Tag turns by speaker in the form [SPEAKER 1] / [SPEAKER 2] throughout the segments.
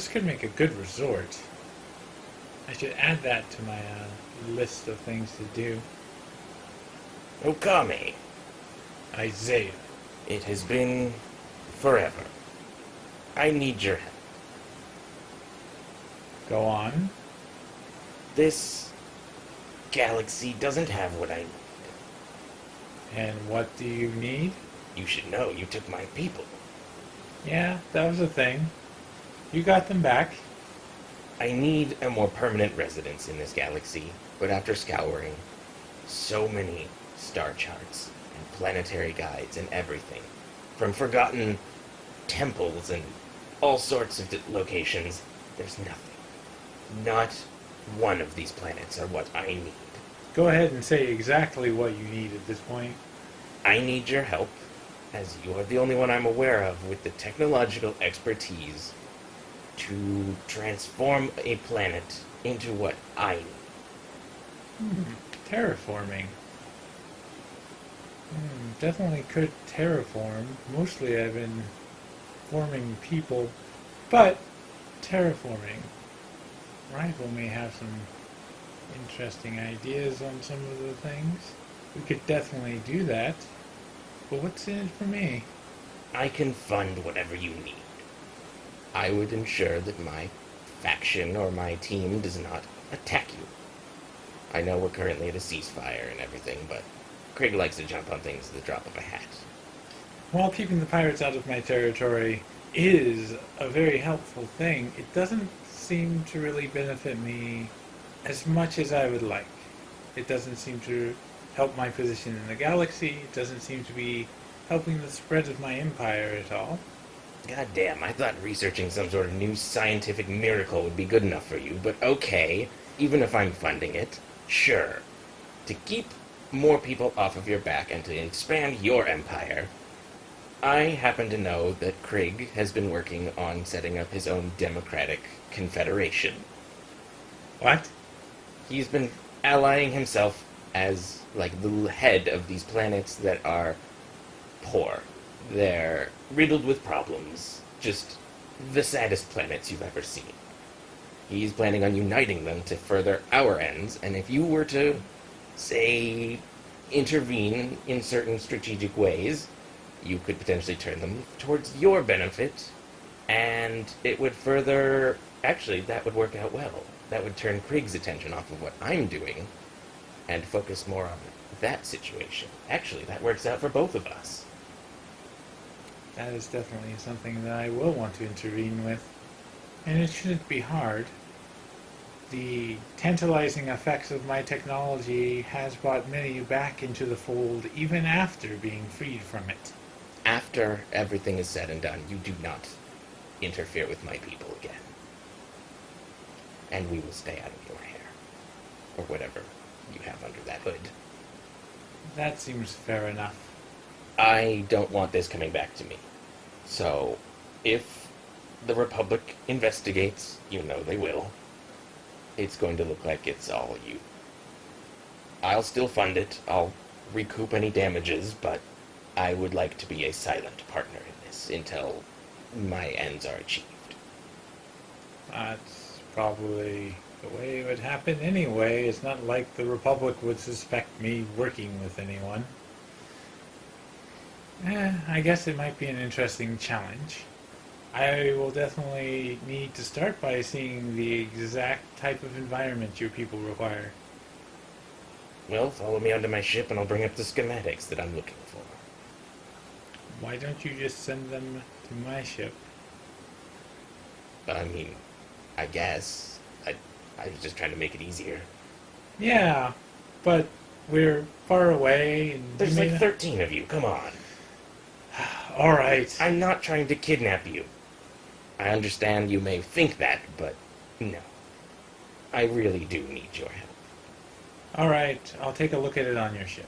[SPEAKER 1] this could make a good resort. I should add that to my list of things to do.
[SPEAKER 2] Okame,
[SPEAKER 1] Isaiah.
[SPEAKER 2] it has been forever. I need your help.
[SPEAKER 1] Go on.
[SPEAKER 2] This galaxy doesn't have what I need.
[SPEAKER 1] And what do you need?
[SPEAKER 2] You should know you took my people.
[SPEAKER 1] Yeah, that was a thing. You got them back.
[SPEAKER 2] I need a more permanent residence in this galaxy, but after scouring so many star charts and planetary guides and everything, from forgotten temples and all sorts of locations, there's nothing. Not one of these planets are what I need.
[SPEAKER 1] Go ahead and say exactly what you need at this point.
[SPEAKER 2] I need your help, as you are the only one I'm aware of with the technological expertise to transform a planet into what I need.
[SPEAKER 1] Terraforming. Definitely could terraform. Mostly I've been forming people, but terraforming. Rival may have some interesting ideas on some of the things. We could definitely do that. But what's in it for me?
[SPEAKER 2] I can fund whatever you need. I would ensure that my faction or my team does not attack you. I know we're currently at a ceasefire and everything, but Craig likes to jump on things at the drop of a hat.
[SPEAKER 1] While keeping the pirates out of my territory is a very helpful thing, it doesn't seem to really benefit me as much as I would like. It doesn't seem to help my position in the galaxy. It doesn't seem to be helping the spread of my empire at all.
[SPEAKER 2] God damn, I thought researching some sort of new scientific miracle would be good enough for you, but okay, even if I'm funding it, sure. To keep more people off of your back and to expand your empire, I happen to know that Krieg has been working on setting up his own democratic confederation.
[SPEAKER 1] What?
[SPEAKER 2] He's been allying himself as, like, the head of these planets that are poor. They're riddled with problems. Just the saddest planets you've ever seen. He's planning on uniting them to further our ends, and if you were to, say, intervene in certain strategic ways, you could potentially turn them towards your benefit, and it would further... Actually, that would work out well. That would turn Krieg's attention off of what I'm doing, and focus more on that situation. Actually, that works out for both of us.
[SPEAKER 1] That is definitely something that I will want to intervene with. And it shouldn't be hard. The tantalizing effects of my technology has brought many back into the fold even after being freed from it.
[SPEAKER 2] After everything is said and done, you do not interfere with my people again. And we will stay out of your hair. Or whatever you have under that hood.
[SPEAKER 1] That seems fair enough.
[SPEAKER 2] I don't want this coming back to me. So, if the Republic investigates, you know they will, it's going to look like it's all you. I'll still fund it, I'll recoup any damages, but I would like to be a silent partner in this until my ends are achieved.
[SPEAKER 1] That's probably the way it would happen anyway. It's not like the Republic would suspect me working with anyone. I guess it might be an interesting challenge. I will definitely need to start by seeing the exact type of environment your people require.
[SPEAKER 2] Well, follow me onto my ship and I'll bring up the schematics that I'm looking for.
[SPEAKER 1] Why don't you just send them to my ship?
[SPEAKER 2] I mean, I guess. I was just trying to make it easier.
[SPEAKER 1] Yeah, but we're far away and
[SPEAKER 2] There's like 13 of you, come on.
[SPEAKER 1] Alright.
[SPEAKER 2] I'm not trying to kidnap you. I understand you may think that, but no. I really do need your help.
[SPEAKER 1] Alright, I'll take a look at it on your ship.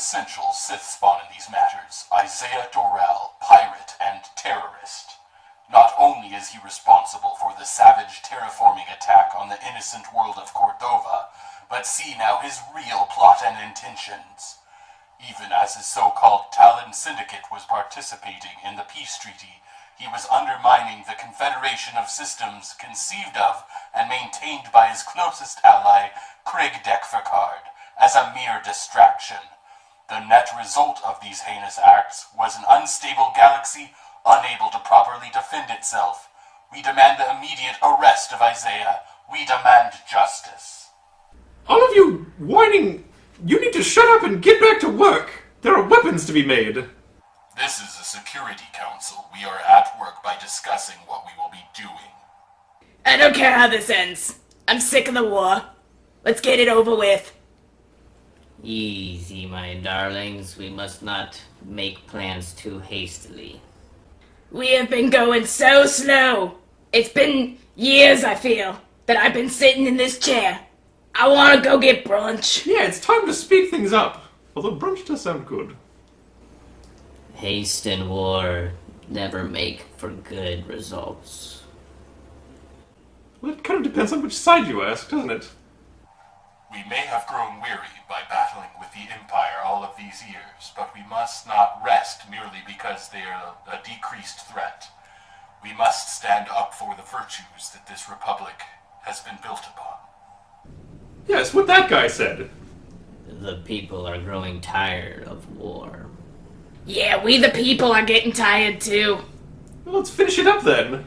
[SPEAKER 3] quintessential Sith spawn in these matters, Isaiah Dorel, pirate and terrorist. Not only is he responsible for the savage terraforming attack on the innocent world of Cordova, but see now his real plot and intentions. Even as his so-called Talon Syndicate was participating in the peace treaty, he was undermining the Confederation of Systems conceived of and maintained by his closest ally, Craig Deckfurcard, as a mere distraction. The net result of these heinous acts was an unstable galaxy unable to properly defend itself. We demand the immediate arrest of Isaiah. We demand justice.
[SPEAKER 4] All of you whining, you need to shut up and get back to work. There are weapons to be made.
[SPEAKER 3] This is a Security Council. We are at work by discussing what we will be doing.
[SPEAKER 5] I don't care how this ends. I'm sick of the war. Let's get it over with.
[SPEAKER 6] Easy, my darlings. We must not make plans too hastily.
[SPEAKER 5] We have been going so slow. It's been years, I feel, that I've been sitting in this chair. I want to go get brunch.
[SPEAKER 4] Yeah, it's time to speed things up. Although brunch does sound good.
[SPEAKER 6] Haste and war never make for good results.
[SPEAKER 4] Well, it kind of depends on which side you ask, doesn't it?
[SPEAKER 3] We may have grown weary by battling with the Empire all of these years, but we must not rest merely because they are a decreased threat. We must stand up for the virtues that this republic has been built upon.
[SPEAKER 4] Yes, what that guy said.
[SPEAKER 6] The people are growing tired of war.
[SPEAKER 5] Yeah, we the people are getting tired too.
[SPEAKER 4] Well, let's finish it up then.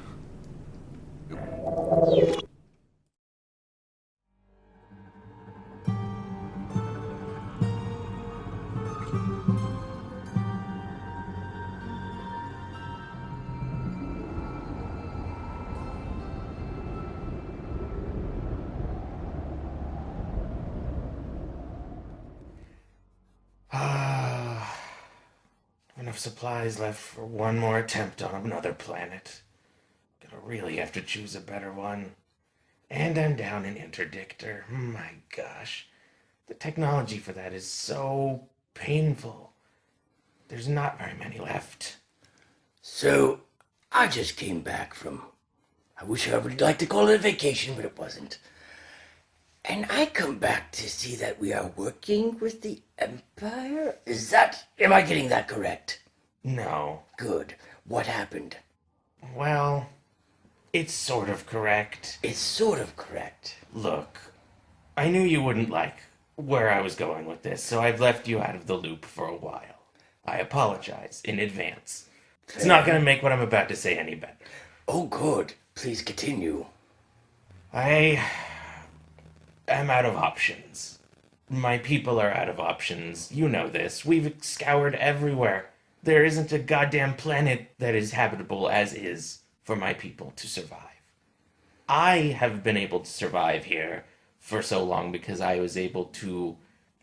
[SPEAKER 2] Enough supplies left for one more attempt on another planet. Gonna really have to choose a better one. And I'm down an interdictor. My gosh. The technology for that is so painful. There's not very many left.
[SPEAKER 7] So, I just came back from, I wish I would like to call it a vacation, but it wasn't. And I come back to see that we are working with the Empire? Am I getting that correct?
[SPEAKER 2] No.
[SPEAKER 7] Good. What happened?
[SPEAKER 2] Well, it's sort of correct.
[SPEAKER 7] It's sort of correct.
[SPEAKER 2] Look, I knew you wouldn't like where I was going with this, so I've left you out of the loop for a while. I apologize in advance. It's not going to make what I'm about to say any better.
[SPEAKER 7] Oh, good. Please continue.
[SPEAKER 2] I am out of options. My people are out of options. You know this. We've scoured everywhere. There isn't a goddamn planet that is habitable as is for my people to survive. I have been able to survive here for so long because I was able to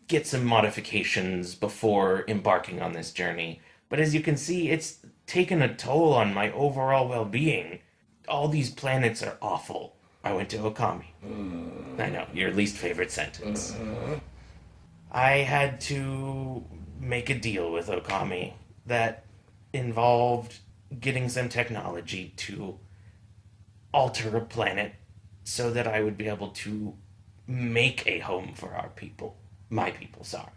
[SPEAKER 2] get some modifications before embarking on this journey. But as you can see, it's taken a toll on my overall well-being. All these planets are awful. I went to Okami. I know, your least favorite sentence. I had to make a deal with Okami that involved getting some technology to alter a planet so that I would be able to make a home for our people. My people, sorry.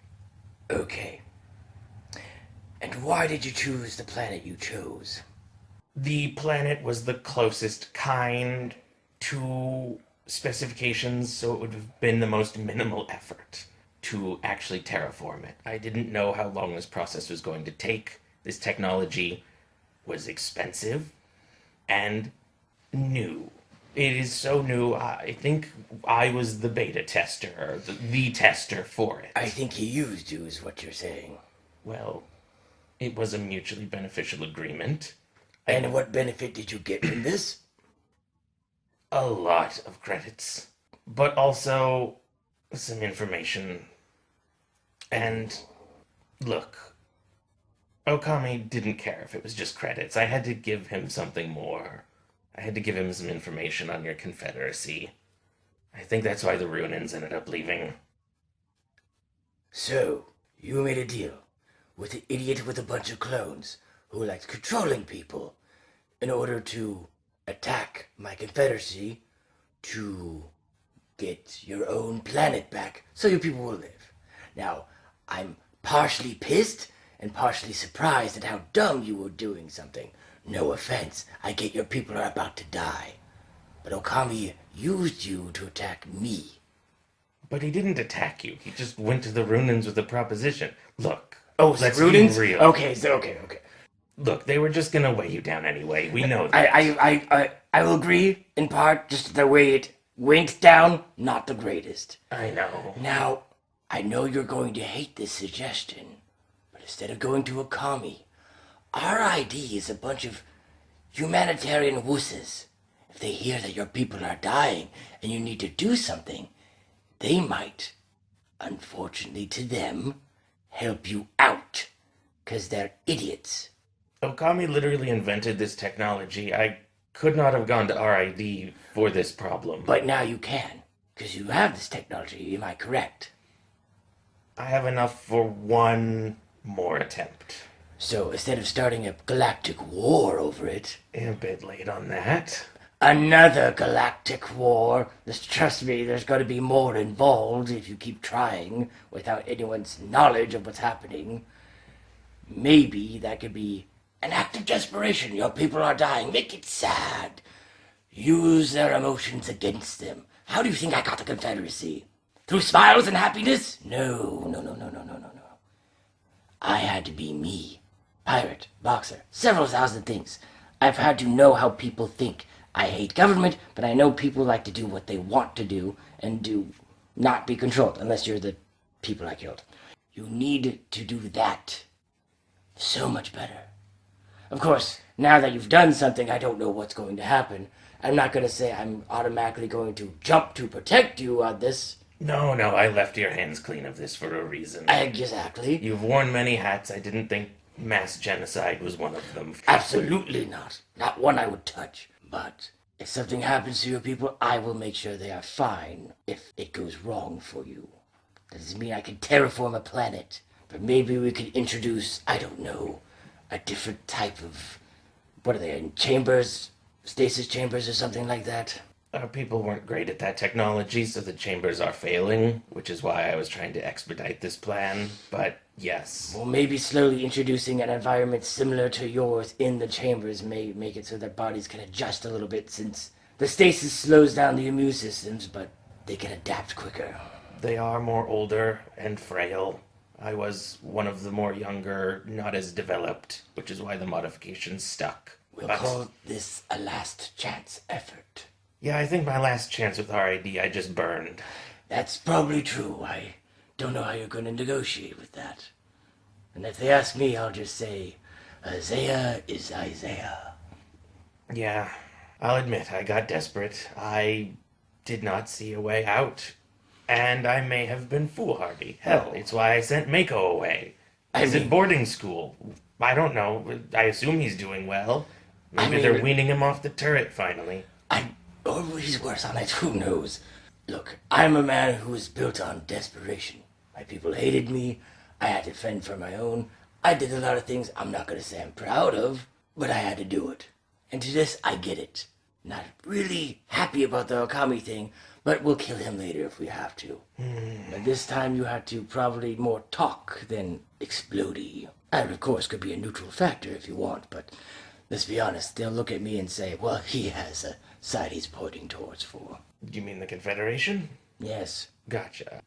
[SPEAKER 7] Okay. And why did you choose the planet you chose?
[SPEAKER 2] The planet was the closest kind to specifications, so it would have been the most minimal effort to actually terraform it. I didn't know how long this process was going to take. This technology was expensive and new. It is so new, I think I was the beta tester, or the tester for it.
[SPEAKER 7] I think he used you, is what you're saying.
[SPEAKER 2] Well, it was a mutually beneficial agreement.
[SPEAKER 7] And what benefit did you get from this?
[SPEAKER 2] A lot of credits, but also some information. And look, Okami didn't care if it was just credits. I had to give him something more. I had to give him some information on your Confederacy. I think that's why the Runins ended up leaving.
[SPEAKER 7] So, You made a deal with an idiot with a bunch of clones who likes controlling people in order to attack my Confederacy to get your own planet back so your people will live. Now, I'm partially pissed and partially surprised at how dumb you were doing something. No offense, I get your people are about to die. But Okami used you to attack me.
[SPEAKER 2] But he didn't attack you. He just went to the Runins with a proposition. Look.
[SPEAKER 7] Oh, so
[SPEAKER 2] let's
[SPEAKER 7] Runins?
[SPEAKER 2] be real.
[SPEAKER 7] Okay.
[SPEAKER 2] Look, they were just gonna weigh you down anyway. We know that.
[SPEAKER 7] I will agree, in part, just the way it went down, not the greatest.
[SPEAKER 2] I know.
[SPEAKER 7] Now, I know you're going to hate this suggestion, but instead of going to Okami, RID is a bunch of humanitarian wusses. If they hear that your people are dying and you need to do something, they might, unfortunately to them, help you out, 'cause they're idiots.
[SPEAKER 2] Okami literally invented this technology. I could not have gone to RID for this problem.
[SPEAKER 7] But now you can, 'cause you have this technology, am I correct?
[SPEAKER 2] I have enough for one more attempt.
[SPEAKER 7] So instead of starting a galactic war over it,
[SPEAKER 2] A bit late on that.
[SPEAKER 7] another galactic war. Trust me, there's going to be more involved if you keep trying without anyone's knowledge of what's happening. Maybe that could be an act of desperation. Your people are dying. Make it sad. Use their emotions against them. How do you think I got the Confederacy? Through smiles and happiness? No. I had to be me. Pirate, boxer, several thousand things. I've had to know how people think. I hate government, but I know people like to do what they want to do and do not be controlled, unless you're the people I killed. You need to do that so much better. Of course, now that you've done something, I don't know what's going to happen. I'm not going to say I'm automatically going to jump to protect you on this.
[SPEAKER 2] No, I left your hands clean of this for a reason.
[SPEAKER 7] Exactly.
[SPEAKER 2] You've worn many hats. I didn't think mass genocide was one of them.
[SPEAKER 7] Absolutely not. Not one I would touch. But if something happens to your people, I will make sure they are fine if it goes wrong for you. That doesn't mean I can terraform a planet. But maybe we could introduce, I don't know, a different type of... What are they, in chambers? Stasis chambers or something like that?
[SPEAKER 2] Our people weren't great at that technology, so the chambers are failing, which is why I was trying to expedite this plan. But yes.
[SPEAKER 7] Well, maybe slowly introducing an environment similar to yours in the chambers may make it so their bodies can adjust a little bit, since the stasis slows down the immune systems, but they can adapt quicker.
[SPEAKER 2] They are more older and frail. I was one of the more younger, not as developed, which is why the modifications stuck.
[SPEAKER 7] We'll
[SPEAKER 2] But-
[SPEAKER 7] call this a last chance effort.
[SPEAKER 2] Yeah, I think my last chance with RID I just burned.
[SPEAKER 7] That's probably true. I don't know how you're going to negotiate with that. And if they ask me, I'll just say, Isaiah is Isaiah.
[SPEAKER 2] Yeah, I'll admit I got desperate. I did not see a way out. And I may have been foolhardy. Hell, it's why I sent Mako away. He's at boarding school. I don't know. I assume he's doing well. Maybe they're weaning him off the turret finally.
[SPEAKER 7] Or he's worse on it, who knows? Look, I'm a man who was built on desperation. My people hated me. I had to fend for my own. I did a lot of things I'm not going to say I'm proud of, but I had to do it. And to this, I get it. Not really happy about the Okami thing, but we'll kill him later if we have to. But this time you had to probably more talk than explodey. And of course could be a neutral factor if you want, but let's be honest, they'll look at me and say, well, he has a side he's pointing towards for.
[SPEAKER 2] You mean the Confederation?
[SPEAKER 7] Yes.
[SPEAKER 2] Gotcha.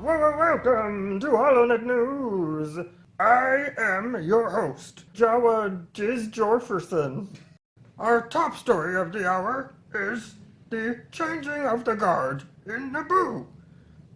[SPEAKER 8] Welcome to HoloNet News. I am your host, Jawa Disjorferson. Our top story of the hour is the changing of the guard in Naboo.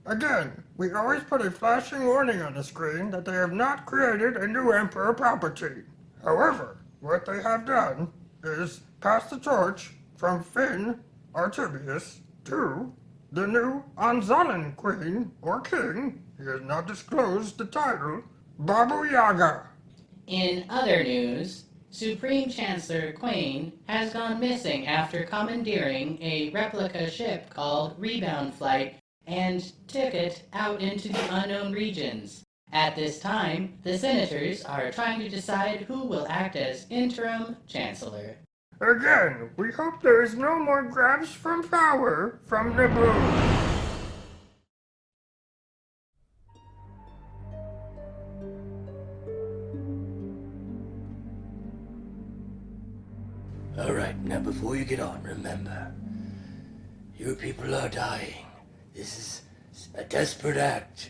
[SPEAKER 8] Again, we always put a flashing warning on the screen that they have not created a new Emperor Palpatine. However, what they have done is pass the torch from Finn Artubius to the new Anzalan Queen or King. He has not disclosed the title, Babu Yaga.
[SPEAKER 9] In other news, Supreme Chancellor Quain has gone missing after commandeering a replica ship called Rebound Flight and took it out into the unknown regions. At this time, the senators are trying to decide who will act as interim chancellor.
[SPEAKER 8] Again, we hope there is no more grabs from power from Naboo.
[SPEAKER 7] Alright, now before you get on, remember, your people are dying. This is a desperate act.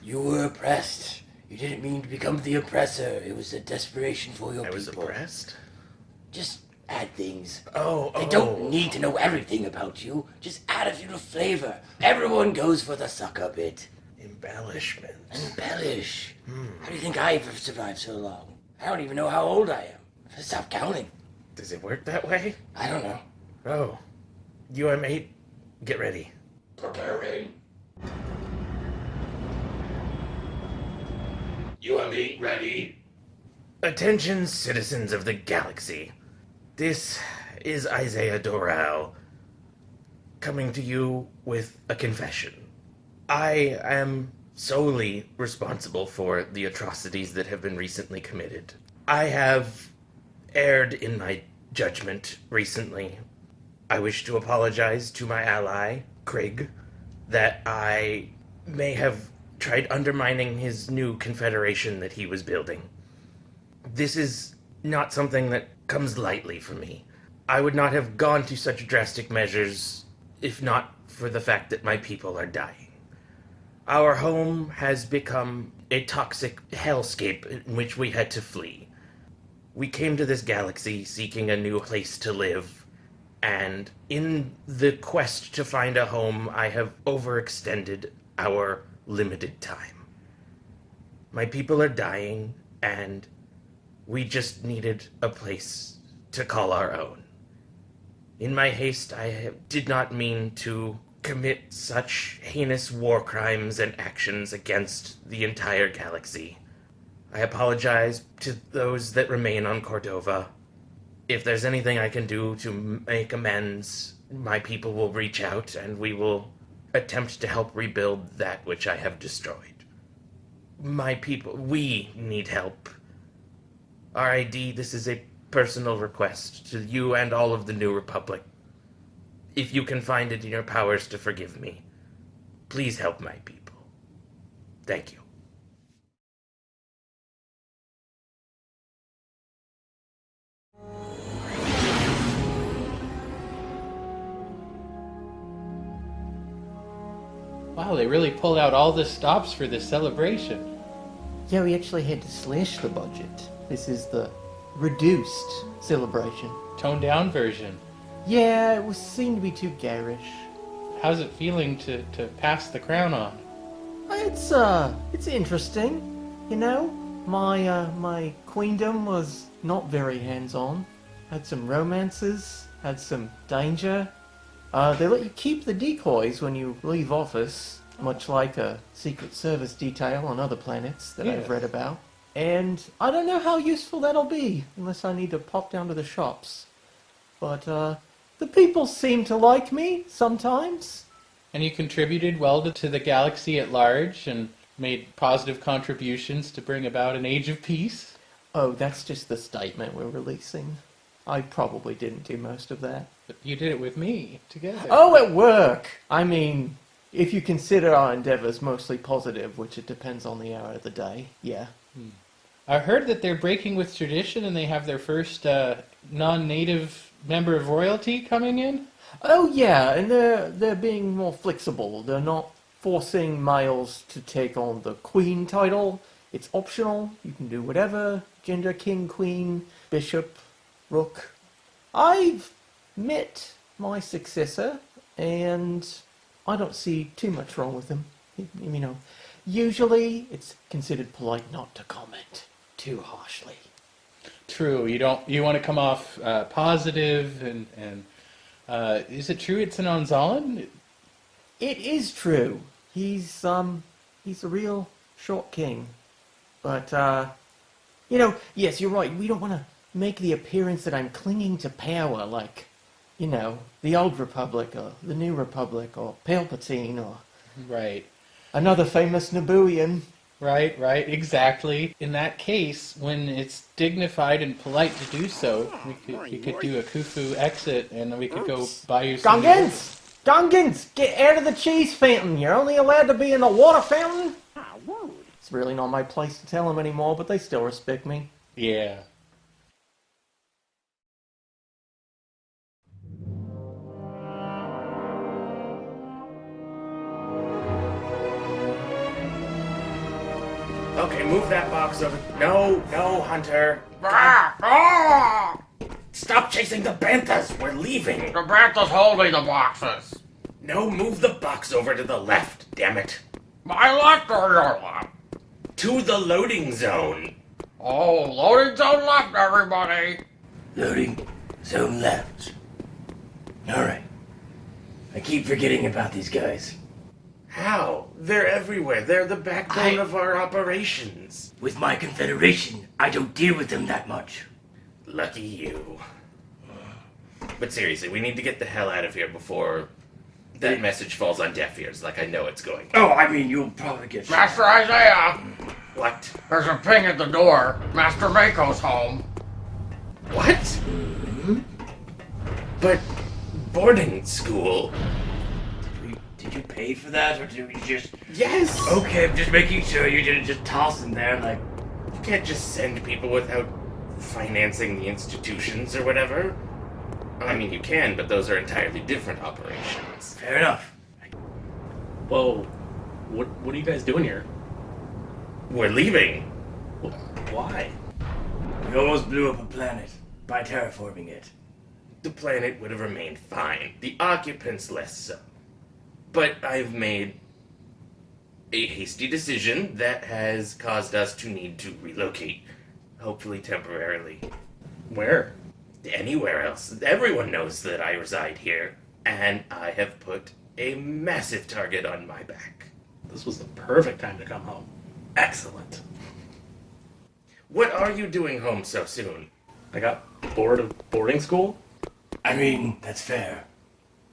[SPEAKER 7] You were oppressed. You didn't mean to become the oppressor. It was a desperation for your people.
[SPEAKER 2] I was oppressed?
[SPEAKER 7] Just add things.
[SPEAKER 2] Oh,
[SPEAKER 7] They don't need to know everything about you. Just add a little flavor. Everyone goes for the sucker bit.
[SPEAKER 2] Embellishment.
[SPEAKER 7] Embellish. How do you think I've survived so long? I don't even know how old I am. Stop counting.
[SPEAKER 2] Does it work that way?
[SPEAKER 7] I don't know.
[SPEAKER 2] Oh. UM8, get ready.
[SPEAKER 3] Preparing. UM8 ready.
[SPEAKER 2] Attention, citizens of the galaxy. This is Isaiah Doral, coming to you with a confession. I am solely responsible for the atrocities that have been recently committed. I have erred in my judgment recently. I wish to apologize to my ally, Krieg, that I may have tried undermining his new confederation that he was building. This is not something that comes lightly for me. I would not have gone to such drastic measures if not for the fact that my people are dying. Our home has become a toxic hellscape in which we had to flee. We came to this galaxy seeking a new place to live, and in the quest to find a home, I have overextended our limited time. My people are dying, and we just needed a place to call our own. In my haste, did not mean to commit such heinous war crimes and actions against the entire galaxy. I apologize to those that remain on Cordova. If there's anything I can do to make amends, my people will reach out and we will attempt to help rebuild that which I have destroyed. My people, we need help. RID, this is a personal request to you and all of the New Republic. If you can find it in your powers to forgive me, please help my people. Thank you.
[SPEAKER 10] Wow, they really pulled out all the stops for this celebration.
[SPEAKER 11] Yeah, we actually had to slash the budget. This is the reduced celebration.
[SPEAKER 10] Toned down version.
[SPEAKER 11] Yeah, it seemed to be too garish.
[SPEAKER 10] How's it feeling to pass the crown on?
[SPEAKER 11] It's interesting. You know, my queendom was not very hands-on. Had some romances, had some danger. They let you keep the decoys when you leave office, much like a Secret Service detail on other planets that I've read about. And I don't know how useful that'll be, unless I need to pop down to the shops. But, the people seem to like me, sometimes.
[SPEAKER 10] And you contributed well to the galaxy at large and made positive contributions to bring about an age of peace?
[SPEAKER 11] Oh, that's just the statement we're releasing. I probably didn't do most of that.
[SPEAKER 10] But you did it with me, together.
[SPEAKER 11] Oh, at work! I mean, if you consider our endeavors mostly positive, which it depends on the hour of the day, yeah.
[SPEAKER 10] I heard that they're breaking with tradition and they have their first non-native member of royalty coming in?
[SPEAKER 11] Oh, yeah, and they're being more flexible. They're not forcing males to take on the queen title. It's optional. You can do whatever. Gender, king, queen, bishop, rook. I've met my successor, and I don't see too much wrong with him. You know, usually it's considered polite not to comment too harshly.
[SPEAKER 10] True. You want to come off positive and is it true it's an Onzalan?
[SPEAKER 11] It is true. He's a real short king. But, yes, you're right. We don't want to make the appearance that I'm clinging to power like, the old Republic or the new Republic or Palpatine or
[SPEAKER 10] Right.
[SPEAKER 11] another famous Nabooian.
[SPEAKER 10] Right, exactly. In that case, when it's dignified and polite to do so, we could do a Khufu exit and we could go buy you some...
[SPEAKER 11] Gungans, get out of the cheese fountain. You're only allowed to be in the water fountain. It's really not my place to tell them anymore, but they still respect me.
[SPEAKER 10] Yeah.
[SPEAKER 2] Okay, move that box over. No, Hunter. Stop chasing the banthas. We're leaving.
[SPEAKER 7] The Banthas holding the boxes.
[SPEAKER 2] No, move the box over to the left, damn it.
[SPEAKER 7] My left or your left?
[SPEAKER 2] To the loading zone.
[SPEAKER 7] Oh, loading zone left, everybody.
[SPEAKER 12] Loading zone left. Alright. I keep forgetting about these guys.
[SPEAKER 2] How? They're everywhere. They're the backbone of our operations.
[SPEAKER 12] With my confederation, I don't deal with them that much.
[SPEAKER 2] Lucky you. But seriously, we need to get the hell out of here before that message falls on deaf ears like I know it's going to.
[SPEAKER 12] Oh, I mean, you'll probably get shot.
[SPEAKER 7] Master Isaiah!
[SPEAKER 2] What?
[SPEAKER 7] There's a ping at the door. Master Mako's home.
[SPEAKER 2] What? But boarding school.
[SPEAKER 12] Did you pay for that, or did we just...
[SPEAKER 2] Yes!
[SPEAKER 12] Okay, I'm just making sure you didn't just toss them there like...
[SPEAKER 2] You can't just send people without financing the institutions or whatever. I mean, you can, but those are entirely different operations.
[SPEAKER 12] Fair enough.
[SPEAKER 13] Whoa. What are you guys doing here?
[SPEAKER 2] We're leaving.
[SPEAKER 13] Why?
[SPEAKER 12] We almost blew up a planet by terraforming it.
[SPEAKER 2] The planet would have remained fine. The occupants less so. But I've made a hasty decision that has caused us to need to relocate. Hopefully temporarily.
[SPEAKER 13] Where?
[SPEAKER 2] Anywhere else. Everyone knows that I reside here. And I have put a massive target on my back.
[SPEAKER 13] This was the perfect time to come home. Excellent.
[SPEAKER 2] What are you doing home so soon?
[SPEAKER 13] I got bored of boarding school?
[SPEAKER 12] I mean, that's fair.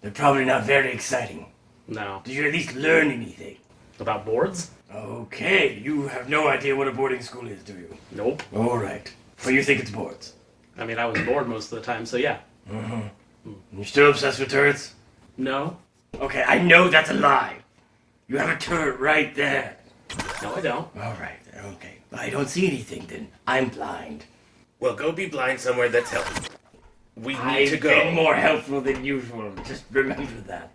[SPEAKER 12] They're probably not very exciting.
[SPEAKER 13] No.
[SPEAKER 12] Did you at least learn anything?
[SPEAKER 13] About boards?
[SPEAKER 12] Okay, you have no idea what a boarding school is, do you?
[SPEAKER 13] Nope.
[SPEAKER 12] Alright. But you think it's boards?
[SPEAKER 13] I mean, I was bored most of the time, so yeah.
[SPEAKER 12] Mm-hmm. You're still obsessed with turrets?
[SPEAKER 13] No.
[SPEAKER 12] Okay, I know that's a lie. You have a turret right there.
[SPEAKER 13] No, I don't.
[SPEAKER 12] Alright, okay. I don't see anything then. I'm blind.
[SPEAKER 2] Well, go be blind somewhere that's healthy. We need
[SPEAKER 12] I've
[SPEAKER 2] to go.
[SPEAKER 12] been more helpful than usual. Just remember that.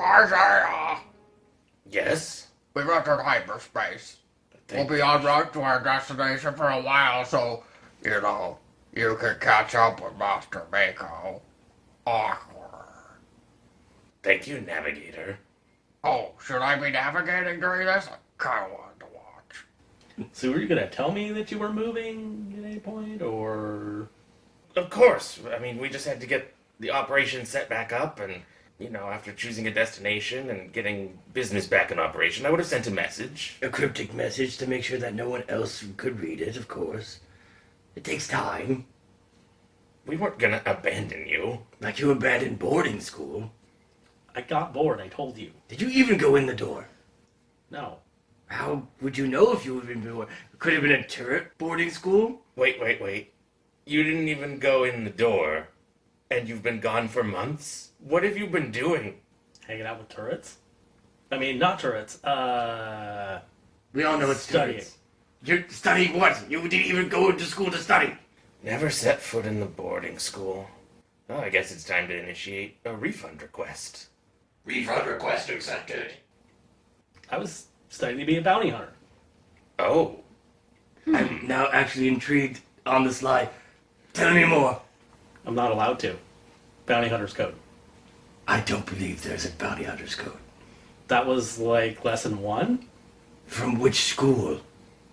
[SPEAKER 7] Isaiah!
[SPEAKER 2] Yes?
[SPEAKER 7] We've entered hyperspace. We'll be en route to our destination for a while, so, you can catch up with Master Mako.
[SPEAKER 8] Awkward.
[SPEAKER 2] Thank you, Navigator.
[SPEAKER 8] Oh, should I be navigating during this? I kind of wanted to watch.
[SPEAKER 13] So were you gonna tell me that you were moving at any point, or?
[SPEAKER 2] Of course. I mean, we just had to get the operation set back up, and, after choosing a destination and getting business back in operation, I would have sent a message.
[SPEAKER 12] A cryptic message to make sure that no one else could read it, of course. It takes time.
[SPEAKER 2] We weren't gonna abandon you.
[SPEAKER 12] Like you abandoned boarding school.
[SPEAKER 13] I got bored, I told you.
[SPEAKER 12] Did you even go in the door?
[SPEAKER 13] No.
[SPEAKER 12] How would you know if you had been bored? Could have been a turret boarding school?
[SPEAKER 2] Wait. You didn't even go in the door, and you've been gone for months? What have you been doing?
[SPEAKER 13] Hanging out with turrets? I mean, not turrets.
[SPEAKER 12] We all know it's
[SPEAKER 13] studying.
[SPEAKER 12] turrets. You're studying what? You didn't even go into school to study.
[SPEAKER 2] Never set foot in the boarding school. Well, I guess it's time to initiate a refund request.
[SPEAKER 3] Refund request accepted.
[SPEAKER 13] I was studying to be a bounty hunter.
[SPEAKER 2] Oh.
[SPEAKER 12] I'm now actually intrigued on the sly. Tell me more.
[SPEAKER 13] I'm not allowed to. Bounty hunter's code.
[SPEAKER 12] I don't believe there's a bounty hunter's code.
[SPEAKER 13] That was like lesson 1?
[SPEAKER 12] From which school?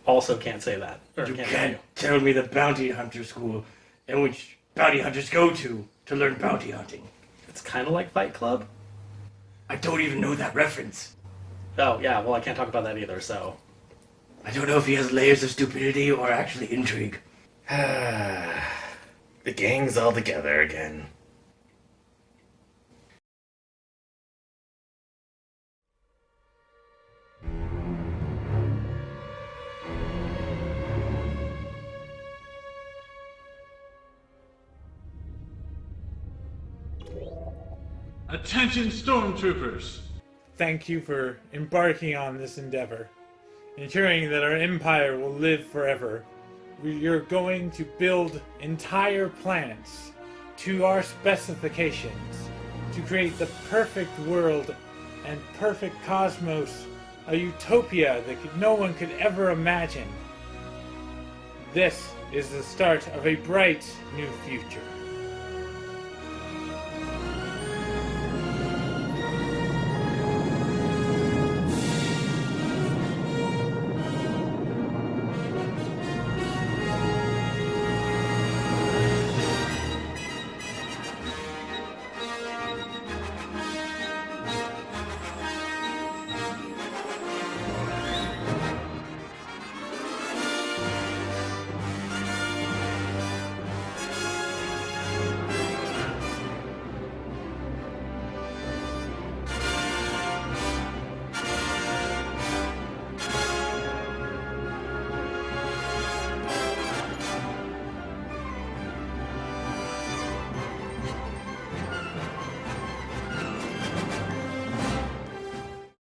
[SPEAKER 13] Also can't say that. Or
[SPEAKER 12] You
[SPEAKER 13] can't
[SPEAKER 12] can't tell me the bounty hunter school in which bounty hunters go to learn bounty hunting.
[SPEAKER 13] It's kind of like Fight Club.
[SPEAKER 12] I don't even know that reference.
[SPEAKER 13] Oh, yeah, well, I can't talk about that either, so.
[SPEAKER 12] I don't know if he has layers of stupidity or actually intrigue.
[SPEAKER 2] The gang's all together again.
[SPEAKER 14] Attention stormtroopers!
[SPEAKER 1] Thank you for embarking on this endeavor, ensuring that our empire will live forever. You're going to build entire planets to our specifications to create the perfect world and perfect cosmos, a utopia that no one could ever imagine. This is the start of a bright new future.